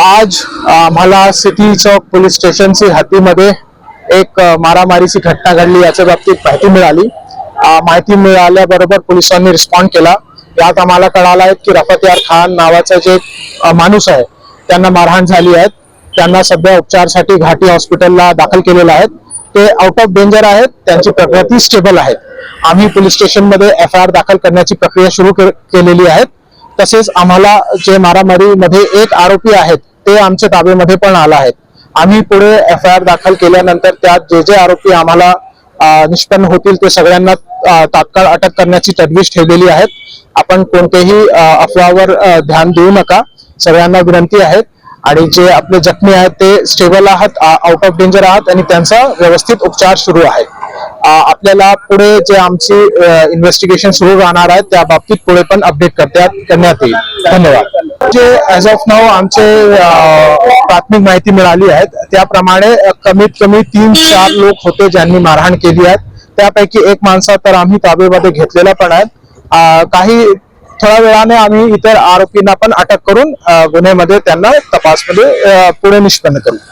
आज आम्हाला सिटी चौक पोलीस स्टेशनची हद्दीमध्ये एक मारामारीची घटना घडली याच्या बाबतीत माहिती मिळाली। माहिती मिळाल्याबरोबर पोलिसांनी रिस्पॉन्ड केला। यात आम्हाला कळालं आहे की रफत यार खान नावाचा जे माणूस आहे त्यांना मारहाण झाली आहे। त्यांना सध्या उपचारासाठी घाटी हॉस्पिटलला दाखल केलेलं आहे। ते आउट ऑफ डेंजर आहेत, त्यांची प्रकृती स्टेबल आहे। आम्ही पोलीस स्टेशनमध्ये एफआयआर दाखल करण्याची प्रक्रिया सुरू केलेली आहे। तसेच आम्हाला जे मारामारीमध्ये एक आरोपी आहेत ते आमच्या ताब्यामध्ये पण आला आहे। आम्ही पुढे एफआयआर दाखल केल्यानंतर त्यात जे आरोपी आम्हाला निष्पन्न होतील ते सगळ्यांना तात्काळ अटक करण्याची तजवीज ठेवलेली आहे। आपण कोणतेही अफवावर ध्यान देऊ नका, सगळ्यांना विनंती आहे। आणि जे आपले जखमी आहेत ते स्टेबल आहात, आउट ऑफ डेंजर आहात आणि त्यांचा व्यवस्थित उपचार सुरू आहे। आपल्याला पुढे जे आमची इन्व्हेस्टिगेशन सुरू राहणार आहे त्या बाबतीत पुढे पण अपडेट करण्यात येईल। धन्यवाद। जे ऍज ऑफ नाऊ आमचे प्राथमिक माहिती मिळाली आहे त्याप्रमाणे कमीत कमी 3-4 लोक होते ज्यांनी मारहाण केली आहे। त्यापैकी एक माणसा तर आम्ही ताब्यामध्ये घेतलेला पण आहे। काही थोड्या वेळाने आम्ही इतर आरोपींना पण अटक करून गुन्ह्यामध्ये त्यांना तपासमध्ये पुढे निष्पन्न करू।